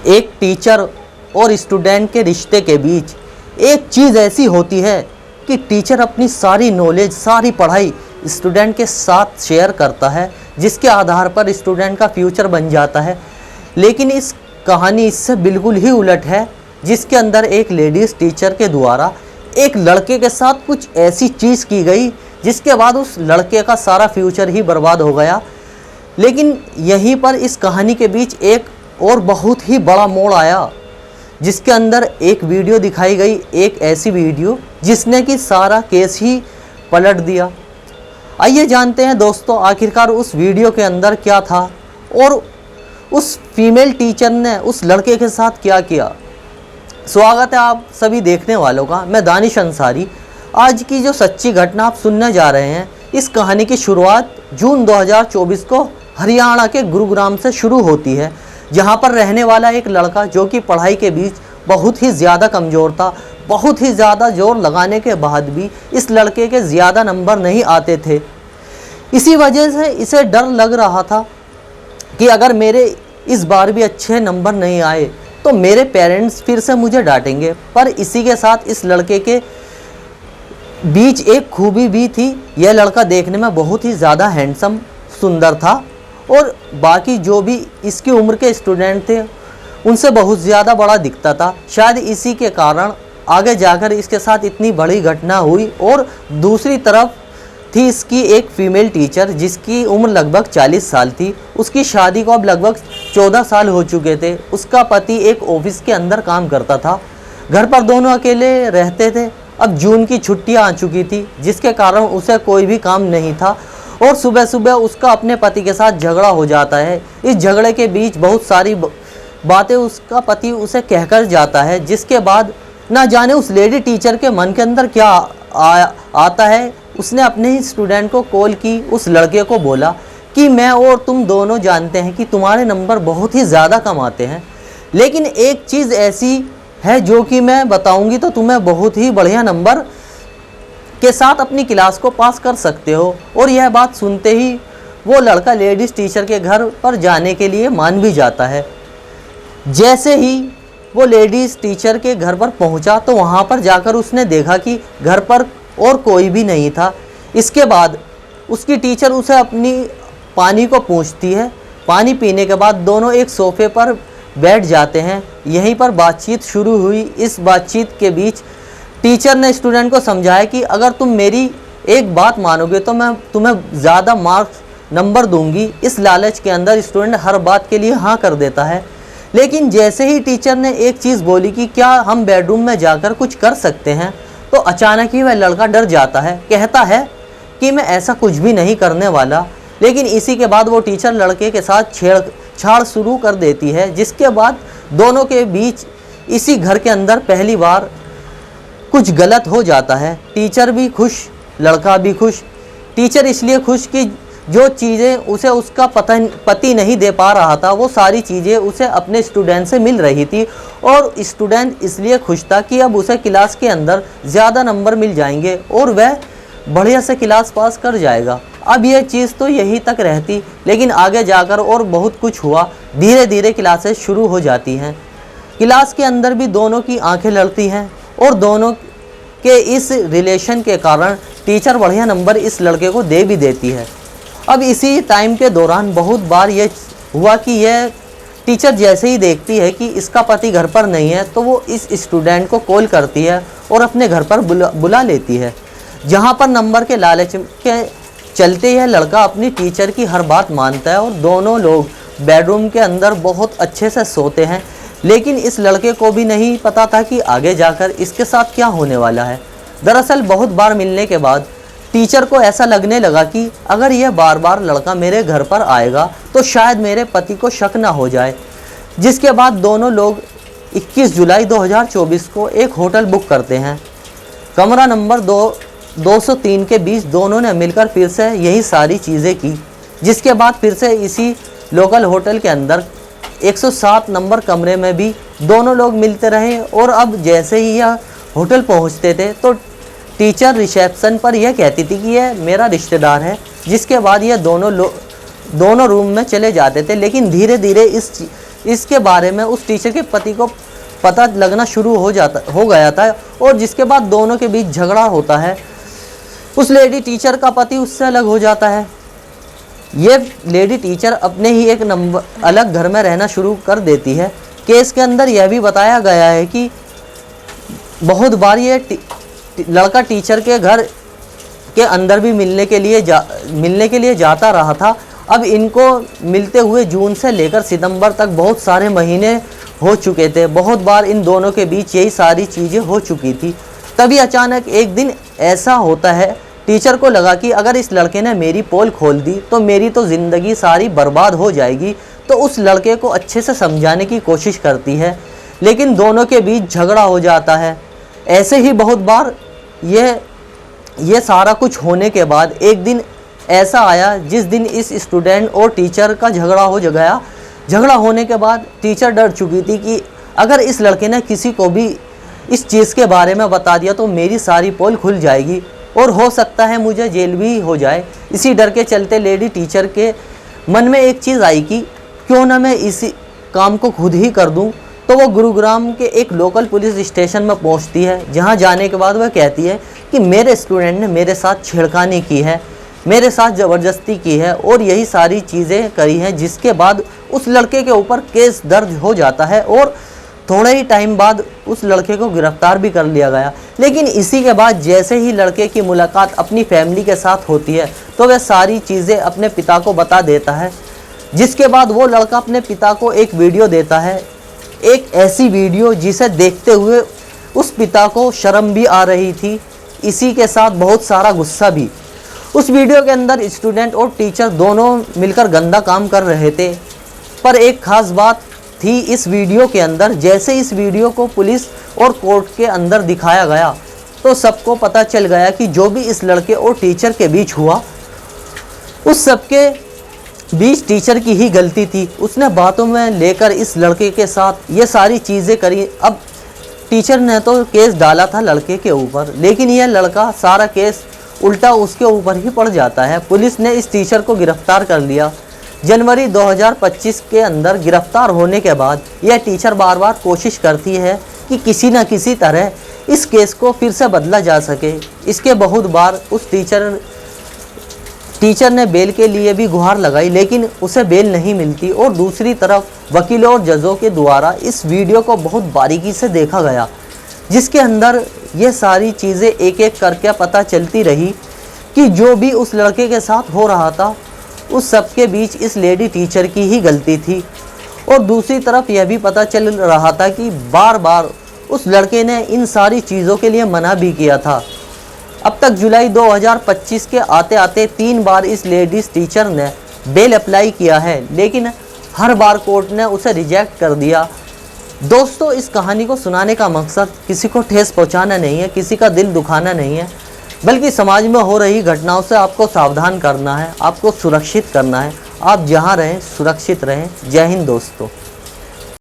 एक टीचर और स्टूडेंट के रिश्ते के बीच एक चीज़ ऐसी होती है कि टीचर अपनी सारी नॉलेज, सारी पढ़ाई स्टूडेंट के साथ शेयर करता है, जिसके आधार पर स्टूडेंट का फ्यूचर बन जाता है। लेकिन इस कहानी इससे बिल्कुल ही उलट है, जिसके अंदर एक लेडीज़ टीचर के द्वारा एक लड़के के साथ कुछ ऐसी चीज़ की गई जिसके बाद उस लड़के का सारा फ्यूचर ही बर्बाद हो गया। लेकिन यहीं पर इस कहानी के बीच एक और बहुत ही बड़ा मोड़ आया, जिसके अंदर एक वीडियो दिखाई गई, एक ऐसी वीडियो जिसने कि सारा केस ही पलट दिया। आइए जानते हैं दोस्तों, आखिरकार उस वीडियो के अंदर क्या था और उस फीमेल टीचर ने उस लड़के के साथ क्या किया। स्वागत है आप सभी देखने वालों का, मैं दानिश अंसारी। आज की जो सच्ची घटना आप सुनने जा रहे हैं, इस कहानी की शुरुआत जून 2024 को हरियाणा के गुरुग्राम से शुरू होती है, जहां पर रहने वाला एक लड़का जो कि पढ़ाई के बीच बहुत ही ज़्यादा कमज़ोर था। बहुत ही ज़्यादा जोर लगाने के बाद भी इस लड़के के ज़्यादा नंबर नहीं आते थे। इसी वजह से इसे डर लग रहा था कि अगर मेरे इस बार भी अच्छे नंबर नहीं आए तो मेरे पेरेंट्स फिर से मुझे डांटेंगे। पर इसी के साथ इस लड़के के बीच एक खूबी भी थी। यह लड़का देखने में बहुत ही ज़्यादा हैंडसम, सुंदर था और बाकी जो भी इसकी उम्र के स्टूडेंट थे उनसे बहुत ज़्यादा बड़ा दिखता था। शायद इसी के कारण आगे जाकर इसके साथ इतनी बड़ी घटना हुई। और दूसरी तरफ थी इसकी एक फीमेल टीचर जिसकी उम्र लगभग 40 साल थी। उसकी शादी को अब लगभग 14 साल हो चुके थे। उसका पति एक ऑफिस के अंदर काम करता था। घर पर दोनों अकेले रहते थे। अब जून की छुट्टियां आ चुकी थी, जिसके कारण उसे कोई भी काम नहीं था और सुबह सुबह उसका अपने पति के साथ झगड़ा हो जाता है। इस झगड़े के बीच बहुत सारी बातें उसका पति उसे कहकर जाता है, जिसके बाद ना जाने उस लेडी टीचर के मन के अंदर क्या आता है। उसने अपने ही स्टूडेंट को कॉल की, उस लड़के को बोला कि मैं और तुम दोनों जानते हैं कि तुम्हारे नंबर बहुत ही ज़्यादा कम आते हैं, लेकिन एक चीज़ ऐसी है जो कि मैं बताऊंगी तो तुम्हें बहुत ही बढ़िया नंबर के साथ अपनी क्लास को पास कर सकते हो। और यह बात सुनते ही वो लड़का लेडीज़ टीचर के घर पर जाने के लिए मान भी जाता है। जैसे ही वो लेडीज़ टीचर के घर पर पहुंचा तो वहां पर जाकर उसने देखा कि घर पर और कोई भी नहीं था। इसके बाद उसकी टीचर उसे अपनी पानी को पूछती है। पानी पीने के बाद दोनों एक सोफे पर बैठ जाते हैं। यहीं पर बातचीत शुरू हुई। इस बातचीत के बीच टीचर ने स्टूडेंट को समझाया कि अगर तुम मेरी एक बात मानोगे तो मैं तुम्हें ज़्यादा मार्क्स नंबर दूंगी। इस लालच के अंदर स्टूडेंट हर बात के लिए हाँ कर देता है। लेकिन जैसे ही टीचर ने एक चीज़ बोली कि क्या हम बेडरूम में जाकर कुछ कर सकते हैं, तो अचानक ही वह लड़का डर जाता है। कहता है कि मैं ऐसा कुछ भी नहीं करने वाला। लेकिन इसी के बाद वो टीचर लड़के के साथ छेड़छाड़ शुरू कर देती है, जिसके बाद दोनों के बीच इसी घर के अंदर पहली बार कुछ गलत हो जाता है। टीचर भी खुश, लड़का भी खुश। टीचर इसलिए खुश कि जो चीज़ें उसे उसका पति नहीं दे पा रहा था, वो सारी चीज़ें उसे अपने स्टूडेंट से मिल रही थी। और स्टूडेंट इसलिए खुश था कि अब उसे क्लास के अंदर ज़्यादा नंबर मिल जाएंगे और वह बढ़िया से क्लास पास कर जाएगा। अब यह चीज़ तो यहीं तक रहती, लेकिन आगे जाकर और बहुत कुछ हुआ। धीरे धीरे क्लासेस शुरू हो जाती हैं। क्लास के अंदर भी दोनों की आंखें लड़ती हैं और दोनों के इस रिलेशन के कारण टीचर बढ़िया नंबर इस लड़के को दे भी देती है। अब इसी टाइम के दौरान बहुत बार यह हुआ कि यह टीचर जैसे ही देखती है कि इसका पति घर पर नहीं है, तो वो इस स्टूडेंट को कॉल करती है और अपने घर पर बुला लेती है, जहाँ पर नंबर के लालच के चलते यह लड़का अपनी टीचर की हर बात मानता है और दोनों लोग बेडरूम के अंदर बहुत अच्छे से सोते हैं। लेकिन इस लड़के को भी नहीं पता था कि आगे जाकर इसके साथ क्या होने वाला है। दरअसल बहुत बार मिलने के बाद टीचर को ऐसा लगने लगा कि अगर यह बार बार लड़का मेरे घर पर आएगा तो शायद मेरे पति को शक ना हो जाए। जिसके बाद दोनों लोग 21 जुलाई 2024 को एक होटल बुक करते हैं। कमरा नंबर 203 के बीच दोनों ने मिलकर फिर से यही सारी चीज़ें की। जिसके बाद फिर से इसी लोकल होटल के अंदर 107 नंबर कमरे में भी दोनों लोग मिलते रहे। और अब जैसे ही यह होटल पहुंचते थे तो टीचर रिसेप्शन पर यह कहती थी कि यह मेरा रिश्तेदार है। जिसके बाद यह दोनों रूम में चले जाते थे। लेकिन धीरे धीरे इस इसके बारे में उस टीचर के पति को पता लगना शुरू हो गया था, और जिसके बाद दोनों के बीच झगड़ा होता है। उस लेडी टीचर का पति उससे अलग हो जाता है। ये लेडी टीचर अपने ही एक अलग घर में रहना शुरू कर देती है। केस के अंदर यह भी बताया गया है कि बहुत बार ये लड़का टीचर के घर के अंदर भी मिलने के लिए जाता रहा था। अब इनको मिलते हुए जून से लेकर सितंबर तक बहुत सारे महीने हो चुके थे। बहुत बार इन दोनों के बीच यही सारी चीज़ें हो चुकी थी। तभी अचानक एक दिन ऐसा होता है, टीचर को लगा कि अगर इस लड़के ने मेरी पोल खोल दी तो मेरी तो ज़िंदगी सारी बर्बाद हो जाएगी। तो उस लड़के को अच्छे से समझाने की कोशिश करती है, लेकिन दोनों के बीच झगड़ा हो जाता है। ऐसे ही बहुत बार ये सारा कुछ होने के बाद एक दिन ऐसा आया जिस दिन इस स्टूडेंट और टीचर का झगड़ा हो गया। झगड़ा होने के बाद टीचर डर चुकी थी कि अगर इस लड़के ने किसी को भी इस चीज़ के बारे में बता दिया तो मेरी सारी पोल खुल जाएगी और हो सकता है मुझे जेल भी हो जाए। इसी डर के चलते लेडी टीचर के मन में एक चीज़ आई कि क्यों ना मैं इसी काम को खुद ही कर दूं। तो वो गुरुग्राम के एक लोकल पुलिस स्टेशन में पहुंचती है, जहां जाने के बाद वह कहती है कि मेरे स्टूडेंट ने मेरे साथ छेड़खानी की है, मेरे साथ ज़बरदस्ती की है और यही सारी चीज़ें करी हैं। जिसके बाद उस लड़के के ऊपर केस दर्ज हो जाता है और थोड़े ही टाइम बाद उस लड़के को गिरफ्तार भी कर लिया गया। लेकिन इसी के बाद जैसे ही लड़के की मुलाकात अपनी फैमिली के साथ होती है तो वह सारी चीज़ें अपने पिता को बता देता है। जिसके बाद वो लड़का अपने पिता को एक वीडियो देता है, एक ऐसी वीडियो जिसे देखते हुए उस पिता को शर्म भी आ रही थी, इसी के साथ बहुत सारा गुस्सा भी। उस वीडियो के अंदर स्टूडेंट और टीचर दोनों मिलकर गंदा काम कर रहे थे। पर एक खास बात थी इस वीडियो के अंदर, जैसे इस वीडियो को पुलिस और कोर्ट के अंदर दिखाया गया तो सबको पता चल गया कि जो भी इस लड़के और टीचर के बीच हुआ उस सबके बीच टीचर की ही गलती थी। उसने बातों में लेकर इस लड़के के साथ ये सारी चीज़ें करी। अब टीचर ने तो केस डाला था लड़के के ऊपर, लेकिन यह लड़का सारा केस उल्टा उसके ऊपर ही पड़ जाता है। पुलिस ने इस टीचर को गिरफ्तार कर लिया। जनवरी 2025 के अंदर गिरफ्तार होने के बाद यह टीचर बार बार कोशिश करती है कि किसी न किसी तरह इस केस को फिर से बदला जा सके। इसके बहुत बार उस टीचर ने बेल के लिए भी गुहार लगाई, लेकिन उसे बेल नहीं मिलती। और दूसरी तरफ वकीलों और जजों के द्वारा इस वीडियो को बहुत बारीकी से देखा गया, जिसके अंदर ये सारी चीज़ें एक एक करके पता चलती रही कि जो भी उस लड़के के साथ हो रहा था उस सब के बीच इस लेडी टीचर की ही गलती थी। और दूसरी तरफ यह भी पता चल रहा था कि बार बार उस लड़के ने इन सारी चीज़ों के लिए मना भी किया था। अब तक जुलाई 2025 के आते आते 3 बार इस लेडीज़ टीचर ने बेल अप्लाई किया है, लेकिन हर बार कोर्ट ने उसे रिजेक्ट कर दिया। दोस्तों, इस कहानी को सुनाने का मकसद किसी को ठेस पहुंचाना नहीं है, किसी का दिल दुखाना नहीं है, बल्कि समाज में हो रही घटनाओं से आपको सावधान करना है, आपको सुरक्षित करना है। आप जहां रहें सुरक्षित रहें। जय हिंद दोस्तों।